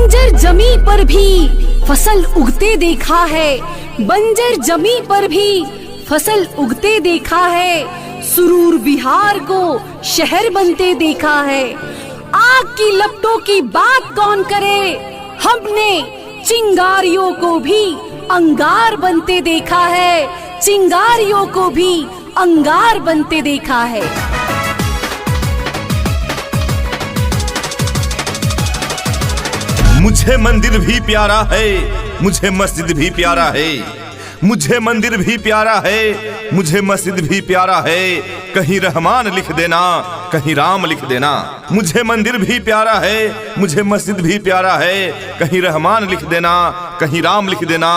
बंजर जमी पर भी फसल उगते देखा है, बंजर जमी पर भी फसल उगते देखा है, सुरूर बिहार को शहर बनते देखा है। आग की लपटों की बात कौन करे, हमने चिंगारियों को भी अंगार बनते देखा है, चिंगारियों को भी अंगार बनते देखा है। मुझे मंदिर भी प्यारा है, मुझे मस्जिद भी प्यारा है, मुझे मंदिर भी प्यारा है, मुझे मस्जिद भी प्यारा है। कहीं रहमान लिख देना, कहीं राम लिख देना। मुझे मंदिर भी प्यारा है, मुझे मस्जिद भी प्यारा है, कहीं रहमान लिख देना, कहीं राम लिख देना।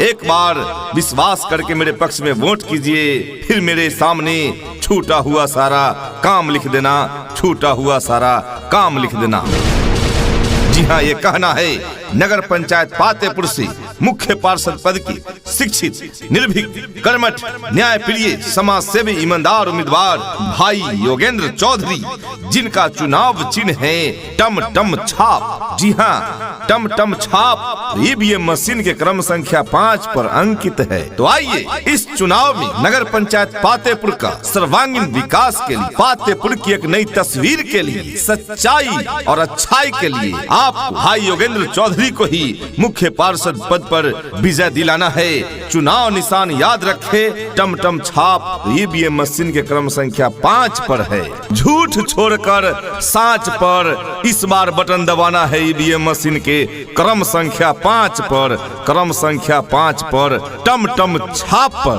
एक बार विश्वास करके मेरे पक्ष में वोट कीजिए, फिर मेरे सामने छूटा हुआ सारा काम लिख देना, छूटा हुआ सारा काम लिख देना। जी हाँ, ये कहना है नगर पंचायत पातेपुर से मुख्य पार्षद पद की शिक्षित, निर्भीक, कर्मठ, न्यायप्रिय, समाज सेवी, ईमानदार उम्मीदवार भाई योगेंद्र चौधरी, जिनका चुनाव चिन्ह है टम टम छाप। जी हाँ, टम टम छाप ईवीएम मशीन के क्रम संख्या 5 पर अंकित है। तो आइए इस चुनाव में नगर पंचायत पातेपुर का सर्वांगीण विकास के लिए, पातेपुर की एक नई तस्वीर के लिए, सच्चाई और अच्छाई के लिए आपको भाई योगेंद्र चौधरी को ही मुख्य पार्षद पद पर विजय दिलाना है। चुनाव निशान याद रखे, टम टम छाप ईवीएम मशीन के क्रम संख्या 5 पर है। झूठ छोड़कर साच पर इस बार बटन दबाना है ईवीएम मशीन के क्रम संख्या 5 पर, क्रम संख्या 5 पर, टम टम छाप पर।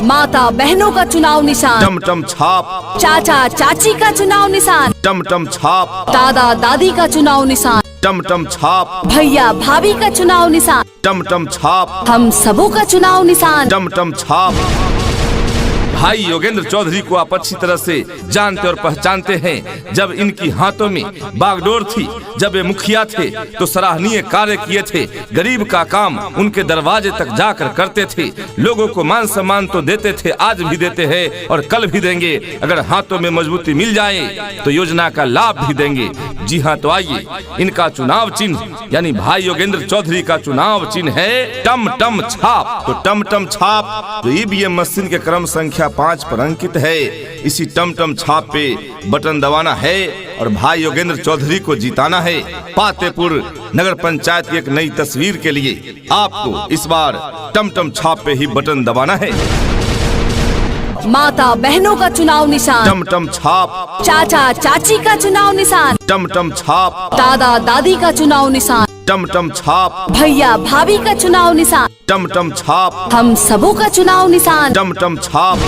माता बहनों का चुनाव निशान टम टम छाप, चाचा चाची का चुनाव निशान टम टम छाप, दादा दादी का चुनाव निशान, टम टम छाप, भैया भाभी का चुनाव निशान, टम टम छाप, हम सबों का चुनाव निशान, टम टम छाप। भाई योगेंद्र चौधरी को आप अच्छी तरह से जानते और पहचानते हैं। जब इनकी हाथों में बागडोर थी, जब वे मुखिया थे तो सराहनीय कार्य किए थे। गरीब का काम उनके दरवाजे तक जाकर करते थे। लोगों को मान सम्मान तो देते थे, आज भी देते हैं और कल भी देंगे। अगर हाथों में मजबूती मिल जाए तो योजना का लाभ भी देंगे। जी हाँ, तो आइए इनका चुनाव चिन्ह यानी भाई योगेंद्र चौधरी का चुनाव चिन्ह है टम टम छाप। तो टम टम छाप जो ईवीएम मशीन के क्रम संख्या 5 पर अंकित है, इसी टम टम छाप पे बटन दबाना है और भाई योगेंद्र चौधरी को जिताना है। पातेपुर नगर पंचायत की एक नई तस्वीर के लिए आपको इस बार टम टम छाप पे ही बटन दबाना है। माता बहनों का चुनाव निशान टम टम छाप, चाचा चाची का चुनाव निशान, टम टम छाप, दादा दादी का चुनाव निशान, टम टम छाप, भैया भाभी का चुनाव निशान, टम टम छाप, हम सबों का चुनाव निशान, टम टम छाप।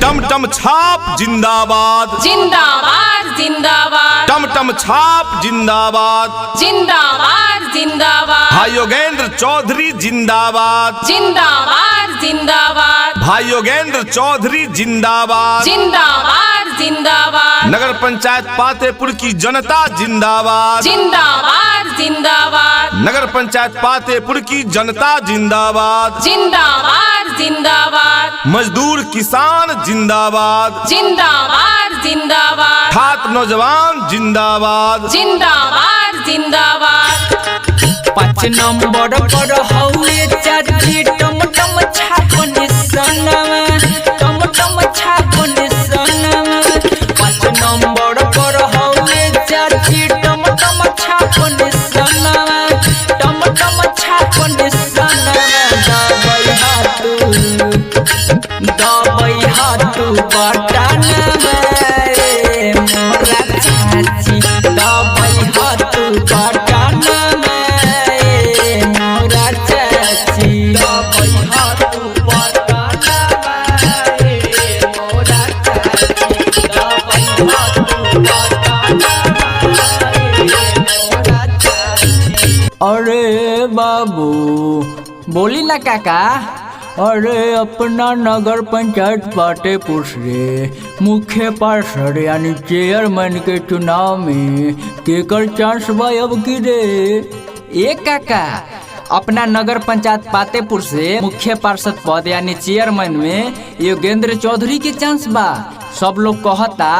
टम टम छाप जिंदाबाद, जिंदाबाद जिंदाबाद, टम टम छाप जिंदाबाद, जिंदाबाद जिंदाबाद, भाई योगेंद्र चौधरी जिंदाबाद, जिंदाबाद जिंदाबाद, भाई योगेंद्र चौधरी जिंदाबाद, जिंदाबाद जिंदाबाद, नगर पंचायत पातेपुर की जनता जिंदाबाद, जिंदाबाद जिंदाबाद, नगर पंचायत पातेपुर की जनता जिंदाबाद, जिंदाबाद जिंदाबाद, मजदूर किसान जिंदाबाद, जिंदाबाद जिंदाबाद, छात्र नौजवान जिंदाबाद, जिंदाबाद जिंदाबाद। 5 नंबर पर हौले चाची टम टम छाप निशानवा, टम टम छाप निशानवा। 5 नंबर पर हौले चाची टम टम छाप निशानवा, टम टम छाप निशानवा। दबाई हाथू बटनवा मोरा चाची, दबाई हाथू बटनवा मोरा चाची, दबाई हाथू बटनवा मोरा चाची, दबाई हाथू बटनवा मोरा चाची। अरे बाबू बोली ना काका। अरे अपना नगर पंचायत पातेपुर से मुख्य पार्षद यानी चेयरमैन के चुनाव में केकर चांस बा अब की रे? ए काका, अपना नगर पंचायत पातेपुर से मुख्य पार्षद पद यानी चेयरमैन में योगेंद्र चौधरी के चांस बा। सब लोग कहता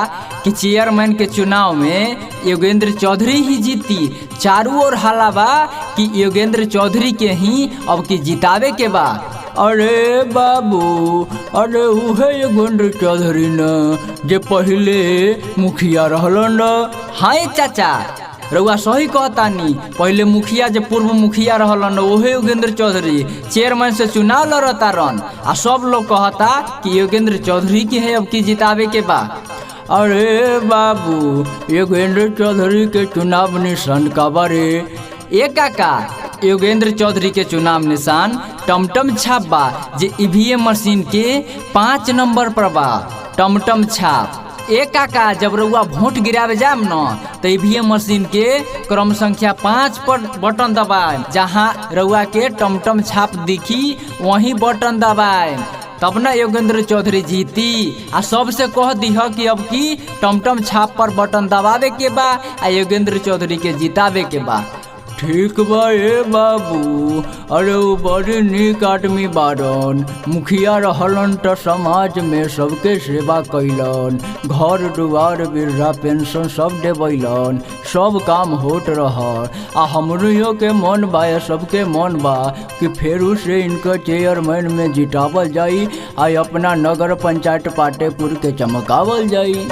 कि चेयरमैन के चुनाव में योगेंद्र चौधरी ही जीती। चारों ओर हल्ला बा कि योगेंद्र चौधरी के ही अब की जितावे के बा। अरे बाबू, अरे उहे योगेंद्र चौधरी न जे पहले मुखिया रहलन। हाँ चाचा, रउआ सही कहतानी, पहले मुखिया जे पूर्व मुखिया रहलन ओहे योगेंद्र चौधरी चेयरमैन से चुनाव लड़ता रन। आ सब लोग कहता कि योगेंद्र चौधरी के है अब की जितावे के बा। अरे बाबू, योगेंद्र चौधरी के चुनाव निशान का बारे ए काका, योगेंद्र चौधरी के चुनाव निशान टमटम छाप बा जे ईवीएम मशीन के 5 नंबर पर बा। टमटम छाप ए काका, जब रउआ वोट गिरावे जाम न तो ईवीएम मशीन के क्रम संख्या 5 पर बटन दबाए। जहाँ रउआ के टमटम छाप दिखी वहीं बटन दबाए, तब न योगेंद्र चौधरी जीती। आ सबसे कह दीह कि अब की टमटम छाप पर बटन दबावे के बा आ योगेंद्र चौधरी के जितावे के बा। ठीक बा ए बाबू, अरे वो बड़ी नीक आदमी बारन। मुखिया रहलन तो समाज में सबके सेवा कैलन, घर दुआर वृद्धा पेंशन सब देवैलन, सब काम होत रह। आ हमनियों के मन बा, सबके मन बा कि फेरू से इनका चेयरमैन में जितावल जाई आ अपना नगर पंचायत पाटेपुर के चमकावल जाई।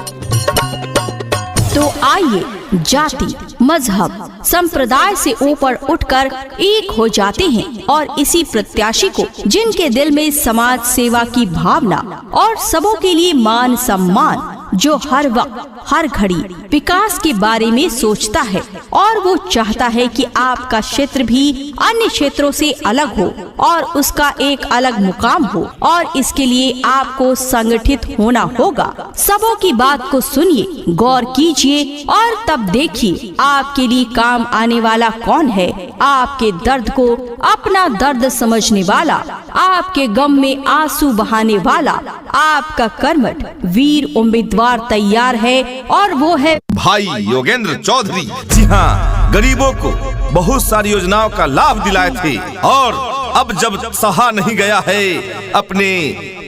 तो आइए जाति, मजहब, संप्रदाय से ऊपर उठकर एक हो जाते हैं और इसी प्रत्याशी को, जिनके दिल में समाज सेवा की भावना और सबों के लिए मान सम्मान, जो हर वक्त हर घड़ी विकास के बारे में सोचता है और वो चाहता है कि आपका क्षेत्र भी अन्य क्षेत्रों से अलग हो और उसका एक अलग मुकाम हो, और इसके लिए आपको संगठित होना होगा। सबों की बात को सुनिए, गौर कीजिए और तब देखिए आपके लिए काम आने वाला कौन है। आपके दर्द को अपना दर्द समझने वाला, आपके गम में आंसू बहाने वाला, आपका कर्मठ वीर उम्मीदवार तैयार है और वो है भाई योगेंद्र चौधरी। जी हाँ, गरीबों को बहुत सारी योजनाओं का लाभ दिलाए थे और अब जब सहा नहीं गया है अपने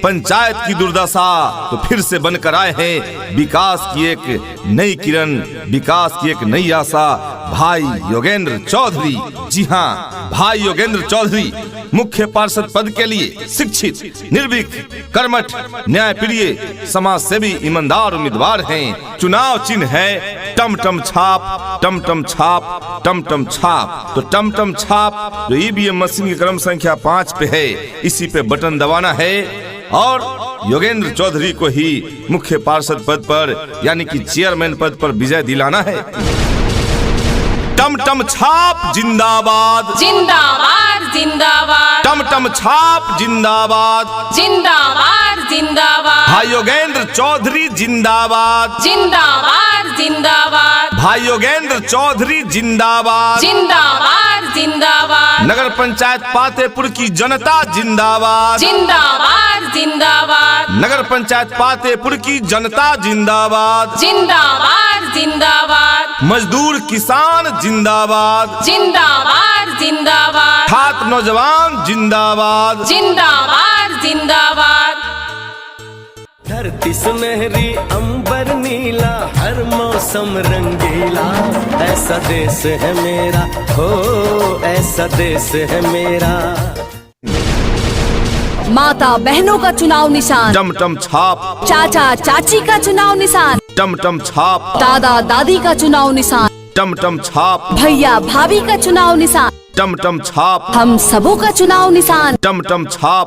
पंचायत की दुर्दशा, तो फिर से बनकर आए हैं विकास की एक नई किरण, विकास की एक नई आशा, भाई योगेंद्र चौधरी। जी हाँ, भाई योगेंद्र चौधरी मुख्य पार्षद पद के लिए शिक्षित, निर्भीक, कर्मठ, न्यायप्रिय, समाज सेवी, ईमानदार उम्मीदवार हैं। चुनाव चिन्ह है टमटम छाप, टमटम छाप, टमटम छाप। तो टमटम छाप जो ईवीएम मशीन की क्रम संख्या 5 पे है, इसी पे बटन दबाना है और योगेंद्र चौधरी को ही मुख्य पार्षद पद पर यानी कि चेयरमैन पद पर विजय दिलाना है। टमटम छाप जिंदाबाद, जिंदाबाद जिंदाबाद, टमटम छाप जिंदाबाद, जिंदाबाद जिंदाबाद, भाई योगेंद्र चौधरी जिंदाबाद, जिंदाबाद जिंदाबाद, भाई योगेंद्र चौधरी जिंदाबाद, जिंदाबाद जिंदाबाद, नगर पंचायत पातेपुर की जनता जिंदाबाद, जिंदाबाद जिंदाबाद, नगर पंचायत पातेपुर की जनता जिंदाबाद, जिंदाबाद जिंदाबाद, मजदूर किसान जिंदाबाद, जिंदाबाद जिंदाबाद, छात्र नौजवान जिंदाबाद, जिंदाबाद जिंदाबाद। धरती सुनहरी अंबर नीला, हर मौसम रंगीला, ऐसा देश है मेरा, हो ऐसा देश है मेरा। माता बहनों का चुनाव निशान टमटम छाप, चाचा चाची का चुनाव निशान, टमटम छाप, दादा दादी का चुनाव निशान, टमटम छाप, भैया भाभी का चुनाव निशान, टमटम छाप, हम सबों का चुनाव निशान। टमटम छाप।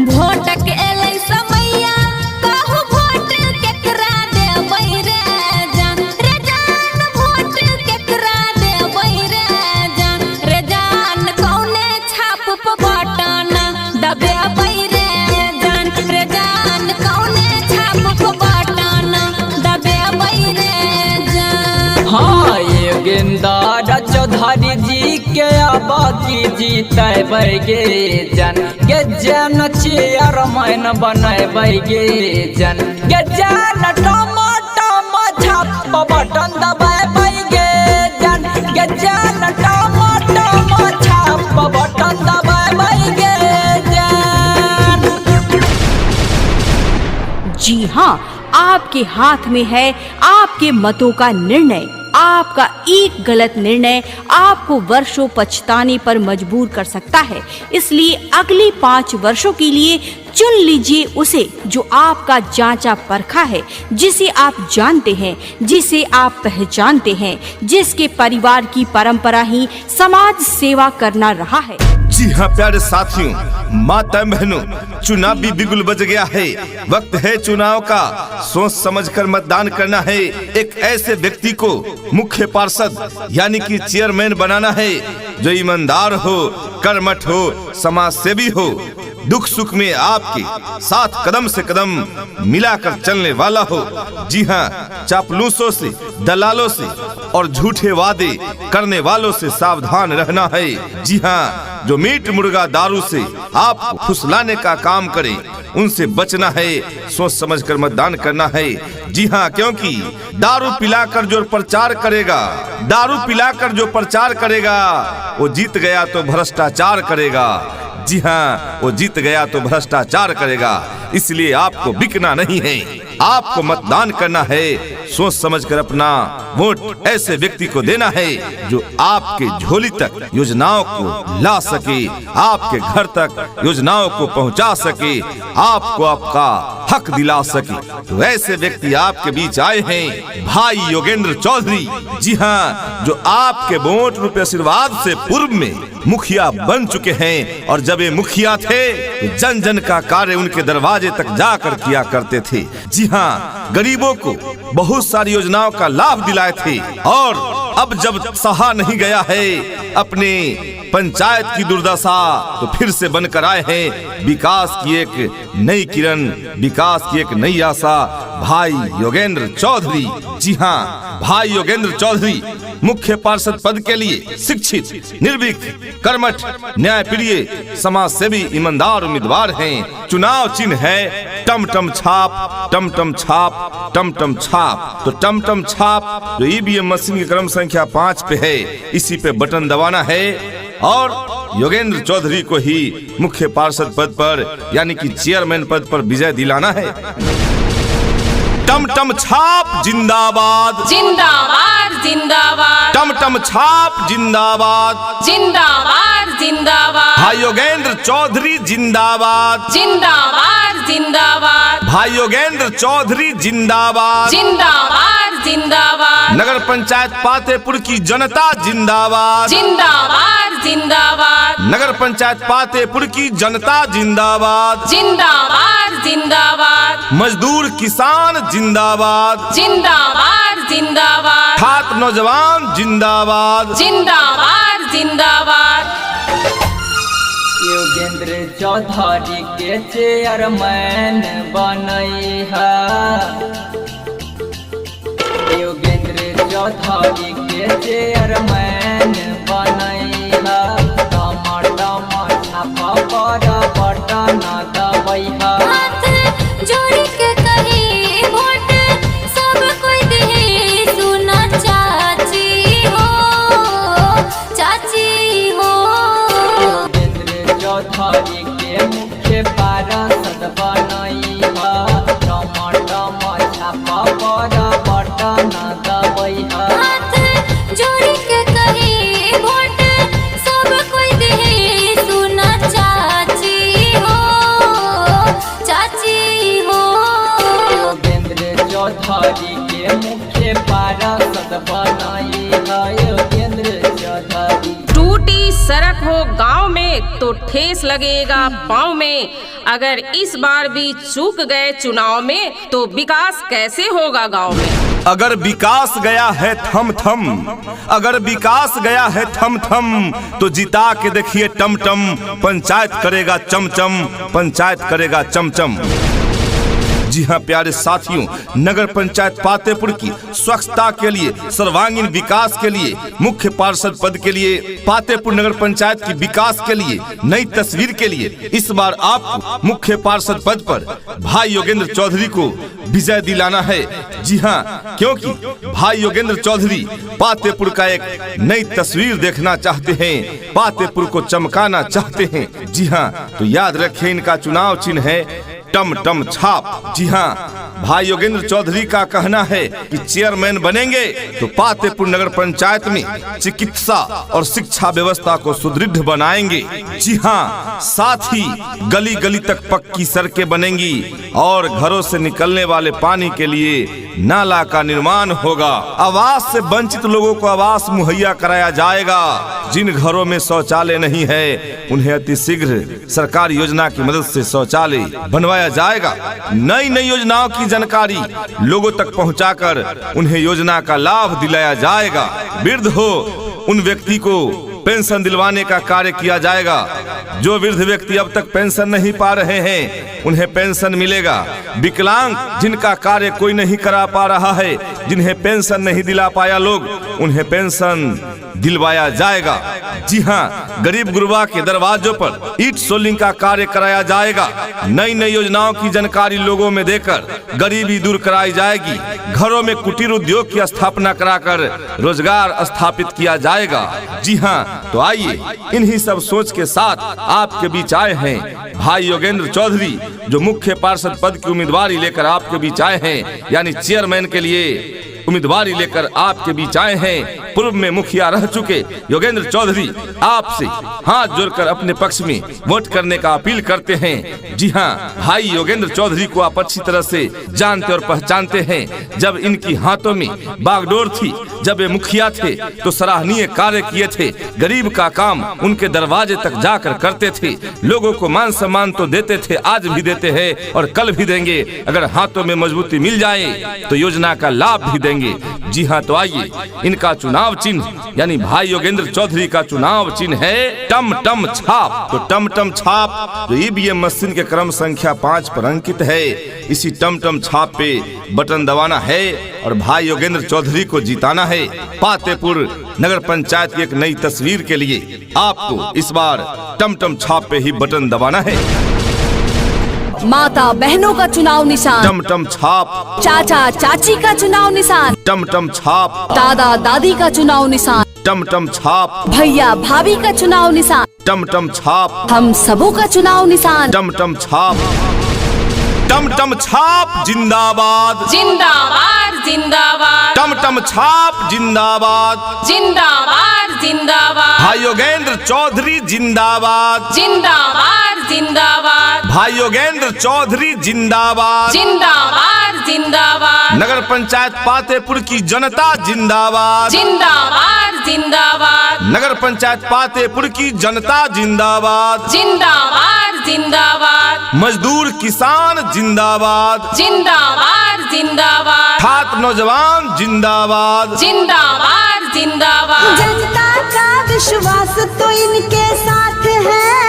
वोट के एलै समैया, कहू वोट केकरा देबै रे जान, रे जान वोट केकरा देबै रे जान, रे जान कौने छाप पे बटन दबेबै रे जान, रे जान कौने छाप पे बटन दबेबै रे जान। हाँ, योगेंद्र चौधरी जी के अब की जीतबै गे जन, गे जन चेयरमैन बनबै गे जन, गे जन टमटम छाप बटन दबाबै गे जन, गे जन टमटम छाप बटन दबाबै गे जन। जी हाँ, आपके हाथ में है आपके मतों का निर्णय। आपका एक गलत निर्णय आपको वर्षों पछताने पर मजबूर कर सकता है। इसलिए अगले 5 वर्षों के लिए चुन लीजिए उसे जो आपका जांचा परखा है, जिसे आप जानते हैं, जिसे आप पहचानते हैं, जिसके परिवार की परंपरा ही समाज सेवा करना रहा है। जी हाँ प्यारे साथियों, माता बहनों, चुनाव भी बिगुल बज गया है। वक्त है चुनाव का, सोच समझकर मतदान करना है। एक ऐसे व्यक्ति को मुख्य पार्षद यानी कि चेयरमैन बनाना है जो ईमानदार हो, कर्मठ हो, समाज सेवी हो, दुख सुख में आपके साथ कदम से कदम मिलाकर चलने वाला हो। जी हाँ, चापलूसों से, दलालों से और झूठे वादे करने वालों से सावधान रहना है। जी हाँ, जो मीट मुर्गा दारू से आपको फुसलाने का काम करे उनसे बचना है। सोच समझकर मतदान करना है। जी हाँ, क्योंकि दारू पिलाकर जो प्रचार करेगा, दारू पिलाकर जो प्रचार करेगा वो जीत गया तो भ्रष्टाचार करेगा। जी हाँ, वो जीत गया तो भ्रष्टाचार करेगा। इसलिए आपको बिकना नहीं है, आपको मतदान करना है। सोच समझकर अपना वोट ऐसे व्यक्ति को देना है जो आपके झोली तक योजनाओं को ला सके, आपके घर तक योजनाओं को पहुंचा सके, आपको आपका हक दिला सके। तो ऐसे व्यक्ति आपके बीच आए हैं भाई योगेंद्र चौधरी। जी हाँ, जो आपके वोट रूपे आशीर्वाद से पूर्व में मुखिया बन चुके हैं, और जब ये मुखिया थे तो जन जन का कार्य उनके दरवाजे तक जाकर किया करते थे। जी हाँ, गरीबों को बहुत सारी योजनाओं का लाभ दिलाए थे। और अब जब सहा नहीं गया है अपने पंचायत की दुर्दशा, तो फिर से बनकर आए हैं विकास की एक नई किरण, विकास की एक नई आशा, भाई योगेंद्र चौधरी। जी हाँ, भाई योगेंद्र चौधरी मुख्य पार्षद पद के लिए शिक्षित, निर्भीक, कर्मठ, न्यायप्रिय, समाज सेवी, ईमानदार उम्मीदवार हैं। चुनाव चिन्ह है टमटम छाप, टमटम छाप, टमटम छाप। तो टमटम छाप जो ईवीएम मशीन की क्रम संख्या 5 पे है, इसी पे बटन दबाना है और योगेंद्र चौधरी को ही मुख्य पार्षद पद पर यानी कि चेयरमैन पद पर विजय दिलाना है। टमटम छाप जिंदाबाद, जिंदाबाद जिंदाबाद, टमटम छाप जिंदाबाद, जिंदाबाद जिंदाबाद, भाई योगेंद्र चौधरी जिंदाबाद, जिंदाबाद जिंदाबाद, भाई योगेंद्र चौधरी जिंदाबाद, जिंदाबाद जिंदाबाद, नगर पंचायत पातेपुर की जनता जिंदाबाद, जिंदाबाद जिंदाबाद, नगर पंचायत पातेपुर की जनता जिंदाबाद, जिंदाबाद जिंदाबाद, मजदूर किसान जिंदाबाद, जिंदाबाद जिंदाबाद, छात्र नौजवान जिंदाबाद, जिंदाबाद जिंदाबाद। योगेंद्र चौधरी के चेयरमैन बनई है, योगेंद्र चौधरी के चेयरमैन बनई है। टमाटम छापा पर बटन दबई है। हाथ जोड़ के कही वोट सब कोई दे, सुना चाची हो, चाची हो। योगेंद्र चौधरी के मुख्य पार्षद बनई है। टमाटम छापा पर बटन दबई है। हाथ जोड़ के कही वोट सब कोई दे, सुना चाची हो, चाची हो। योगेंद्र चौधरी के मुख्य पार्षद बनई है। योगेंद्र चौधरी टूटी सड़क हो गांव में तो ठेस लगेगा पाँव में। अगर इस बार भी चूक गए चुनाव में तो विकास कैसे होगा गांव में। अगर विकास गया है थम थम, अगर विकास गया है थम थम, तो जिता के देखिए टमटम, पंचायत करेगा चमचम, पंचायत करेगा चमचम। जी हाँ प्यारे साथियों, नगर पंचायत पातेपुर की स्वच्छता के लिए, सर्वांगीण विकास के लिए, मुख्य पार्षद पद के लिए, पातेपुर नगर पंचायत की विकास के लिए, नई तस्वीर के लिए इस बार आपको मुख्य पार्षद पद पर भाई योगेंद्र चौधरी को विजय दिलाना है। जी हाँ, क्योंकि भाई योगेंद्र चौधरी पातेपुर का एक नई तस्वीर देखना चाहते हैं, पातेपुर को चमकाना चाहते हैं। जी हाँ, तो याद रखें इनका चुनाव चिन्ह है टमटम छाप। जी हाँ, भाई योगेंद्र चौधरी का कहना है कि चेयरमैन बनेंगे तो पातेपुर नगर पंचायत में चिकित्सा और शिक्षा व्यवस्था को सुदृढ़ बनाएंगे। जी हाँ, साथ ही गली गली तक पक्की सड़कें बनेंगी और घरों से निकलने वाले पानी के लिए नाला का निर्माण होगा। आवास से वंचित लोगों को आवास मुहैया कराया जाएगा। जिन घरों में शौचालय नहीं है उन्हें अतिशीघ्र सरकारी योजना की मदद से शौचालय बनवाया जाएगा। नई नई योजनाओं की जानकारी लोगों तक पहुंचाकर उन्हें योजना का लाभ दिलाया जाएगा। वृद्ध हो उन व्यक्ति को पेंशन दिलवाने का कार्य किया जाएगा। जो वृद्ध व्यक्ति अब तक पेंशन नहीं पा रहे हैं उन्हें पेंशन मिलेगा। विकलांग जिनका कार्य कोई नहीं करा पा रहा है, जिन्हें पेंशन नहीं दिला पाया लोग, उन्हें पेंशन दिलवाया जाएगा। जी हाँ, गरीब गुरबा के दरवाजों पर ईंट सोलिंग का कार्य कराया जाएगा। नई नई योजनाओं की जानकारी लोगों में देकर गरीबी दूर कराई जाएगी। घरों में कुटीर उद्योग की स्थापना कराकर रोजगार स्थापित किया जाएगा। जी हाँ, तो आइए इन्हीं सब सोच के साथ आपके बीच आए हैं भाई योगेंद्र चौधरी, जो मुख्य पार्षद पद की उम्मीदवारी लेकर आपके बीच आए हैं, यानी चेयरमैन के लिए उम्मीदवारी लेकर आपके बीच आए हैं। पूर्व में मुखिया रह चुके योगेंद्र चौधरी आपसे हाथ जोड़कर अपने पक्ष में वोट करने का अपील करते हैं। जी हाँ, भाई योगेंद्र चौधरी को आप अच्छी तरह से जानते और पहचानते हैं। जब इनकी हाथों में बागडोर थी, जब वे मुखिया थे तो सराहनीय कार्य किए थे। गरीब का काम उनके दरवाजे तक जाकर करते थे। लोगों को मान सम्मान तो देते थे, आज भी देते हैं और कल भी देंगे। अगर हाथों में मजबूती मिल जाए तो योजना का लाभ भी देंगे। जी हाँ, तो आइए इनका चुनाव चिन्ह यानी भाई योगेंद्र चौधरी का चुनाव चिन्ह है टम टम छाप। तो टम टम छाप जो ईवीएम मशीन के क्रम संख्या 5 पर अंकित है, इसी टम टम छाप पे बटन दबाना है और भाई योगेंद्र चौधरी को जिताना है। पातेपुर नगर पंचायत की एक नई तस्वीर के लिए आपको इस बार टम टम छाप पे ही बटन दबाना है। माता बहनों का चुनाव निशान टम टम छाप, चाचा चाची का चुनाव निशान, टम टम छाप, दादा दादी का चुनाव निशान, टम टम छाप, भैया भाभी का चुनाव निशान, टम टम छाप, हम सबों का चुनाव निशान। टम टम छाप, टम टम छाप जिंदाबाद, जिंदाबाद जिंदाबाद, टम टम छाप जिंदाबाद, जिंदाबाद जिंदाबाद, भाई योगेंद्र चौधरी जिंदाबाद, जिंदाबाद जिंदाबाद, भाई योगेंद्र चौधरी जिंदाबाद, जिंदाबाद जिंदाबाद, नगर पंचायत पातेपुर की जनता जिंदाबाद, जिंदाबाद जिंदाबाद, नगर पंचायत पातेपुर की जनता जिंदाबाद, जिंदाबाद जिंदाबाद, मजदूर किसान जिंदाबाद, जिंदाबाद जिंदाबाद, छात्र नौजवान जिंदाबाद, जिंदाबाद जिंदाबाद। जनता का विश्वास तो इनके साथ है।